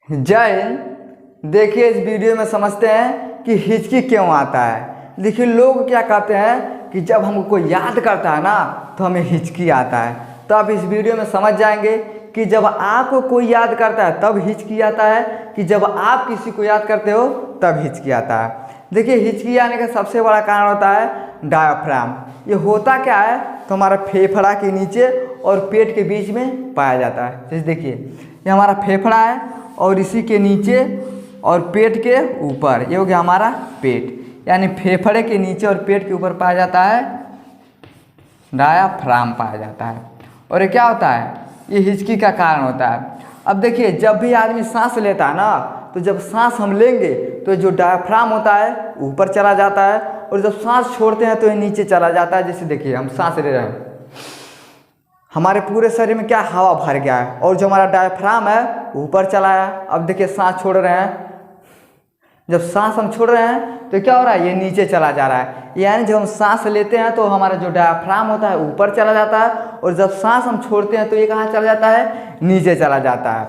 जय हिंद। देखिए इस वीडियो में समझते हैं कि हिचकी क्यों आता है। देखिए लोग क्या कहते हैं कि जब हमको कोई याद करता है ना तो हमें हिचकी आता है। तो आप इस वीडियो में समझ जाएंगे कि जब आपको कोई याद करता है तब हिचकी आता है कि जब आप किसी को याद करते हो तब हिचकी आता है। देखिए हिचकी आने का सबसे बड़ा कारण होता है डायाफ्राम। ये होता क्या है तो हमारा फेफड़ा के नीचे और पेट के बीच में पाया जाता है। जैसे देखिए ये हमारा फेफड़ा है और इसी के नीचे और पेट के ऊपर ये हो गया हमारा पेट, यानी फेफड़े के नीचे और पेट के ऊपर पाया जाता है डायाफ्राम पाया जाता है। और ये क्या होता है, ये हिचकी का कारण होता है। अब देखिए जब भी आदमी सांस लेता है ना तो जब सांस हम लेंगे तो जो डायाफ्राम होता है ऊपर चला जाता है और जब सांस छोड़ते हैं तो ये नीचे चला जाता है। जैसे देखिए हम सांस ले रहे हैं, हमारे पूरे शरीर में क्या हवा भर गया है और जो हमारा डायाफ्राम है ऊपर चला है। अब देखिए सांस छोड़ रहे हैं, जब सांस हम छोड़ रहे हैं तो क्या हो रहा है, ये नीचे चला जा रहा है। यानी जब हम सांस लेते हैं तो हमारा जो डायाफ्राम होता है ऊपर चला जाता है और जब सांस हम छोड़ते हैं तो ये कहाँ चला जाता है, नीचे चला जाता है।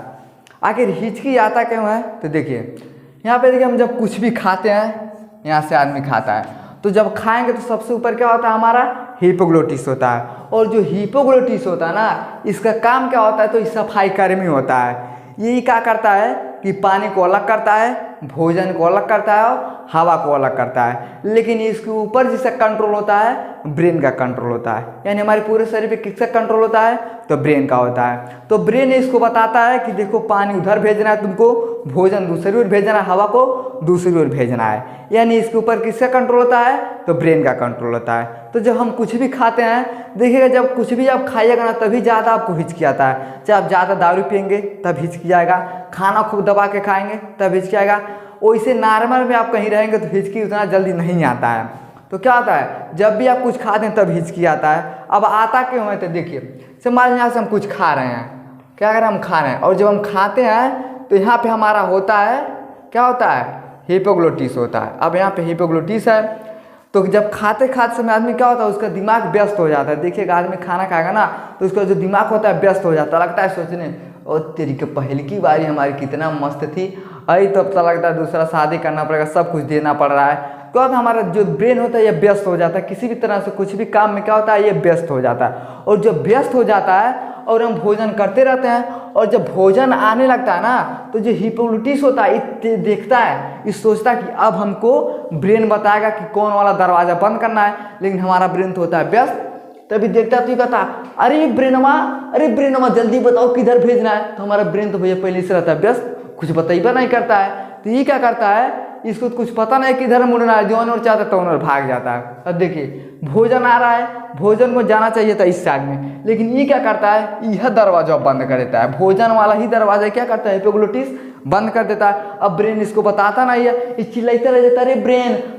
आखिर हिचकी आता क्यों है तो देखिए यहाँ पे देखिए हम जब कुछ भी खाते हैं, यहाँ से आदमी खाता है तो जब खाएंगे तो सबसे ऊपर क्या होता है, हमारा हिपोग्लोटिस होता है। और जो हिपोग्लोटिस होता है ना इसका काम क्या होता है तो सफाई कर्मी होता है। यही क्या करता है कि पानी को अलग करता है, भोजन को अलग करता है और हवा को अलग करता है। लेकिन इसके ऊपर जिसका कंट्रोल होता है ब्रेन का कंट्रोल होता है। यानी हमारे पूरे शरीर पे किसका कंट्रोल होता है तो ब्रेन का होता है। तो ब्रेन इसको बताता है कि देखो पानी उधर भेजना है तुमको, भोजन दूसरी ओर भेजना है, हवा को दूसरी ओर भेजना है। यानी इसके ऊपर किसका कंट्रोल होता है तो ब्रेन का कंट्रोल होता है। तो जब हम कुछ भी खाते हैं देखिएगा जब कुछ भी आप खाइएगा ना तभी ज़्यादा आपको हिचकी आता है। चाहे आप ज़्यादा दारू पियेंगे तब हिचकी आएगा, खाना खूब दबा के खाएंगे तब हिचकी आएगा। वैसे नॉर्मल में आप कहीं रहेंगे तो हिचकी उतना जल्दी नहीं आता है। तो क्या होता है जब भी आप कुछ खाते हैं तब हिचकी आता है। अब आता क्यों है तो देखिए मान लीजिए यहाँ से हम कुछ खा रहे हैं, क्या करें हम खा रहे हैं और जब हम खाते हैं तो यहाँ पे हमारा होता है क्या होता है, हिपोग्लोटिस होता है। अब यहाँ पे हिपोग्लोटिस है तो जब खाते खाते समय आदमी क्या होता है उसका दिमाग व्यस्त हो जाता है। देखिएगा आदमी खाना खाएगा ना तो उसका जो दिमाग होता है व्यस्त हो जाता है, लगता है सोचने और तेरी के पहले की बारी हमारी कितना मस्त थी, अरे तब तो लगता है दूसरा शादी करना पड़ेगा, सब कुछ देना पड़ रहा है। तो हमारा जो ब्रेन होता है ये व्यस्त हो जाता है, किसी भी तरह से कुछ भी काम में क्या होता है ये व्यस्त हो जाता है। और जब व्यस्त हो जाता है और हम भोजन करते रहते हैं और जब भोजन आने लगता है ना तो जो हिपोग्लोटिस होता है ये देखता है, ये सोचता है कि अब हमको ब्रेन बताएगा कि कौन वाला दरवाज़ा बंद करना है। लेकिन हमारा ब्रेन तो होता है व्यस्त, तभी देखता तो ये कहता अरे ब्रेनवा जल्दी बताओ किधर भेजना है। तो हमारा ब्रेन तो भैया पहले से रहता है व्यस्त, कुछ बताइए नहीं करता है। तो ये क्या करता है, इसको कुछ पता नहीं किधर मुड़ना है, जो और चाहता है तो और भाग जाता है। अब देखिए भोजन आ रहा है, भोजन को जाना चाहिए था इस साइड में, लेकिन ये क्या करता है यह दरवाजा बंद कर देता है। भोजन वाला ही दरवाजा क्या करता है हिपोग्लोटिस बंद कर देता है। अब ब्रेन इसको बताता नहीं है, ये चिल्लाता रह जाता है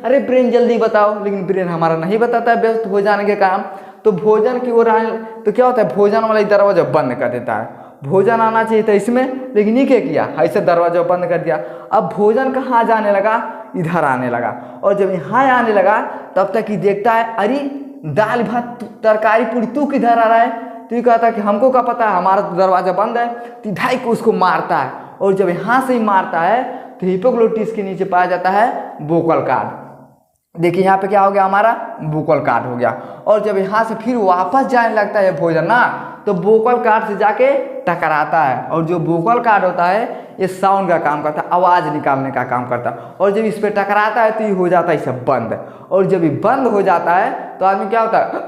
अरे ब्रेन जल्दी बताओ। लेकिन ब्रेन हमारा नहीं बताता है, व्यस्त हो जाने के काम। तो भोजन की ओर आने तो क्या होता है भोजन वाला ही दरवाजा बंद कर देता है। भोजन आना चाहिए था इसमें, लेकिन ये क्या किया ऐसे दरवाजा बंद कर दिया। अब भोजन कहाँ जाने लगा, इधर आने लगा। और जब यहाँ आने लगा तब तक ही देखता है अरे दाल भात तरकारी पूरी तू किधर आ रहा है। तो ये कहता है कि हमको क्या पता है, हमारा तो दरवाजा बंद है। तो ढाई को उसको मारता है और जब यहाँ से ही मारता है तो हिपोग्लोटिस के नीचे पाया जाता है वोकल कार्ड। देखिए यहाँ पे क्या हो गया, हमारा वोकल कार्ड हो गया। और जब यहाँ से फिर वापस जाने लगता है भोजन ना तो वोकल कार्ड से जाके टकराता है। और जो वोकल कार्ड होता है ये साउंड का काम करता है, आवाज़ निकालने का काम करता है। और जब इस पर टकराता है तो ये हो जाता है सब बंद। और जब ये बंद हो जाता है तो आदमी क्या होता है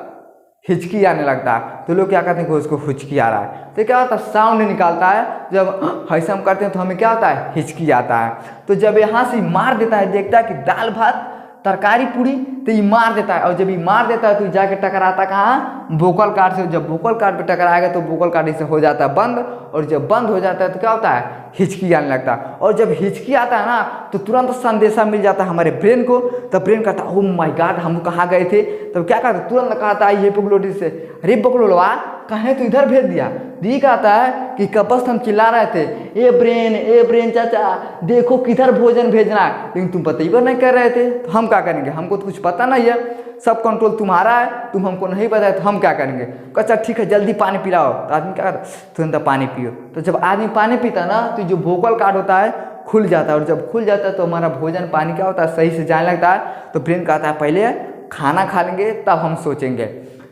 हिचकी आने लगता है। तो लोग क्या कहते हैं कि उसको हिचकी आ रहा है। तो क्या होता है साउंड निकालता है, जब ऐसा हम करते हैं तो हमें क्या होता है हिचकी आता है। तो जब यहाँ से मार देता है, देखता है कि दाल भात तरकारी पूरी, तो ये मार देता है। और जब ये मार देता है तो जाके टकराता कहाँ, वोकल कार्ड से। जब वोकल कार्ड पे टकराएगा तो वोकल कार्ड इससे हो जाता है बंद। और जब बंद हो जाता है तो क्या होता है हिचकी आने लगता है। और जब हिचकी आता है ना तो तुरंत संदेशा मिल जाता है हमारे ब्रेन को। तब ब्रेन कहता है ओह माय गॉड हम कहाँ गए थे। तब क्या कहता है तुरंत कहता है हिपोग्लोटिस से, अरे बकलोलवा कहें तो इधर भेज दिया। दी कहता है कि कब बस हम चिल्ला रहे थे ए ब्रेन चाचा देखो किधर भोजन भेजना है, लेकिन तुम बतेबर नहीं कर रहे थे, तो हम क्या करेंगे, हमको तो कुछ पता नहीं है, सब कंट्रोल तुम्हारा है, तुम हमको नहीं बताए तो हम क्या करेंगे। अच्छा ठीक है जल्दी पानी पिलाओ। तो आदमी क्या करता है, तुरंत पानी पियो। तो जब आदमी पानी पीता ना तो जो वोकल कार्ड होता है खुल जाता है, और जब खुल जाता है तो हमारा भोजन पानी क्या होता है सही से जाने लगता है। तो ब्रेन कहता है पहले खाना खा लेंगे तब हम सोचेंगे।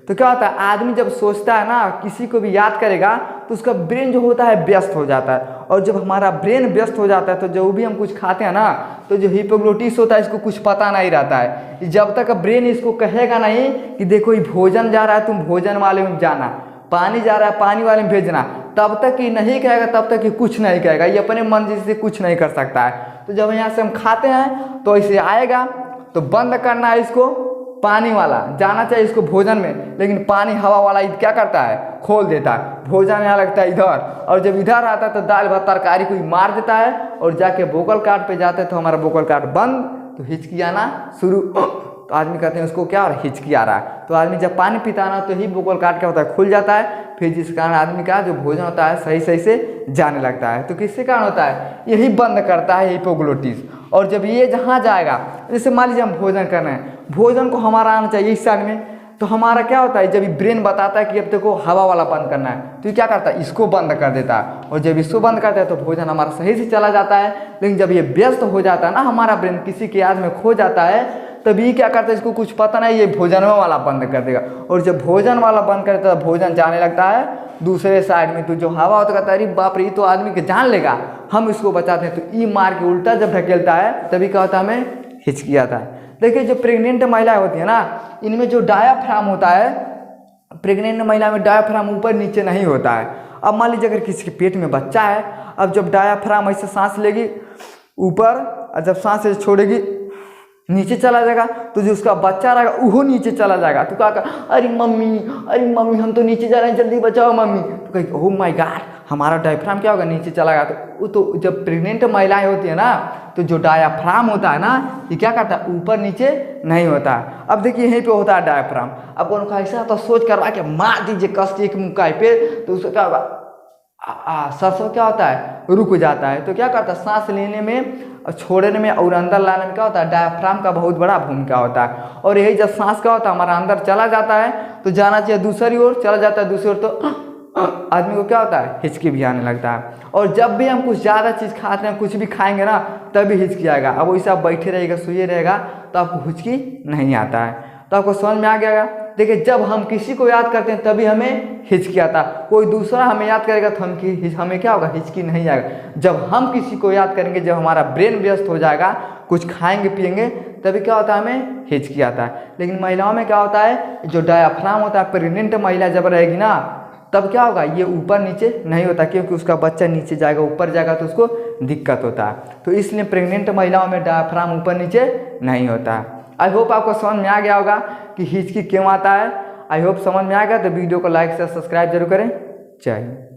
तो क्या होता है, आदमी जब सोचता है ना, किसी को भी याद करेगा तो उसका ब्रेन जो होता है व्यस्त हो जाता है, और जब हमारा ब्रेन व्यस्त हो जाता है तो जो भी हम कुछ खाते हैं ना, तो जो हिपोग्लोटिस होता है इसको कुछ पता नहीं रहता है। जब तक ब्रेन इसको कहेगा नहीं कि देखो ये भोजन जा रहा है तुम भोजन वाले में जाना, पानी जा रहा है पानी वाले में भेजना, तब तक ये नहीं कहेगा, तब तक ये कुछ नहीं कहेगा, ये अपने मर्जी से कुछ नहीं कर सकता है। तो जब यहाँ से हम खाते हैं तो ऐसे आएगा, तो बंद करना है इसको, पानी वाला जाना चाहिए इसको भोजन में, लेकिन पानी हवा वाला क्या करता है खोल देता है, भोजन यहाँ लगता है इधर, और जब इधर आता है तो दाल भात तरकारी को मार देता है, और जाके वोकल कार्ड पे जाते हैं तो हमारा वोकल कार्ड बंद, तो हिचकी आना शुरू। तो आदमी कहते हैं उसको क्या और हिचकी आ रहा है। तो आदमी जब पानी पीता है ना तो ही वोकल कार्ड क्या होता है खुल जाता है, फिर जिस कारण आदमी का जो भोजन होता है सही सही से जाने लगता है। तो किससे कारण होता है, यही बंद करता है हिपोग्लोटिस। और जब ये जहाँ जाएगा, जैसे मान लीजिए हम भोजन कर रहे हैं, भोजन को हमारा आना चाहिए इस साइड में, तो हमारा क्या होता है जब ये ब्रेन बताता है कि अब देखो हवा वाला बंद करना है, तो ये क्या करता है इसको बंद कर देता है, और जब इसको बंद करता है तो भोजन हमारा सही से चला जाता है। लेकिन जब ये व्यस्त हो जाता है ना, हमारा ब्रेन किसी के याद में खो जाता है, तभी क्या करता है इसको कुछ पता नहीं, ये भोजन वाला बंद कर देगा, और जब भोजन वाला बंद करता है भोजन जाने लगता है दूसरे साइड में। तो जो हवा होता है अरे बाप रे ये तो आदमी के जान लेगा, हम इसको बचाते हैं, तो ई मार के उल्टा जब ढकेलता है तभी क्या होता है हमें हिचकी आता है। देखिए जो प्रेग्नेंट महिलाएं होती है ना, इनमें जो डायाफ्राम होता है, प्रेग्नेंट महिला में डायाफ्राम ऊपर नीचे नहीं होता है। अब मान लीजिए अगर किसी के पेट में बच्चा है, अब जब डायाफ्राम ऐसे सांस लेगी ऊपर, और जब सांस ऐसे छोड़ेगी नीचे चला जाएगा, तो जो उसका बच्चा रहेगा वो नीचे चला जाएगा। तो क्या अरे मम्मी हम तो नीचे जा रहे हैं जल्दी बचाओ मम्मी, तो कहीं ओह माय गॉड हमारा डायफ्राम क्या होगा नीचे चला गया। तो वो तो जब प्रेग्नेंट महिलाएं होती है ना, तो जो डायाफ्राम होता है ना ये क्या करता है ऊपर नीचे नहीं होता है। अब देखिए यहीं पे होता है डायाफ्राम, अब कौन ऐसा तो सोच करवा के मार दीजिए कस एक मुक्का पे, तो उसका क्या होगा सांस क्या होता है रुक जाता है। तो क्या करता है सांस लेने में और छोड़ने में और अंदर लाने में क्या होता है डायफ्राम का बहुत बड़ा भूमिका होता है। और यही जब सांस क्या होता है हमारा अंदर चला जाता है तो जाना चाहिए दूसरी ओर, चला जाता है दूसरी ओर तो आदमी को क्या होता है हिचकी भी आने लगता है। और जब भी हम कुछ ज़्यादा चीज़ खाते हैं, कुछ भी खाएंगे ना तभी हिचकी आएगा। अब वैसे आप बैठे रहेगा सोए रहेगा तो आपको हिचकी नहीं आता है। तो आपको समझ में आ गया। देखिए जब हम किसी को याद करते हैं तभी हमें हिचकी आता है, कोई दूसरा हमें याद करेगा तो हमें क्या होगा हिचकी नहीं आएगा। जब हम किसी को याद करेंगे, जब हमारा ब्रेन व्यस्त हो जाएगा, कुछ खाएंगे पिएंगे, तभी क्या होता है हमें हिचकी आता है। लेकिन महिलाओं में क्या होता है जो डायफ्राम होता है, प्रेग्नेंट महिला जब रहेगी ना तब क्या होगा ये ऊपर नीचे नहीं होता, क्योंकि उसका बच्चा नीचे जाएगा ऊपर जाएगा तो उसको दिक्कत होता है। तो इसलिए प्रेग्नेंट महिलाओं में डायफ्राम ऊपर नीचे नहीं होता है। आई होप आपको समझ में आ गया होगा कि हिचकी क्यों आता है। आई होप समझ में आ गया। तो वीडियो को लाइक से सब्सक्राइब जरूर करें। जय हिंद।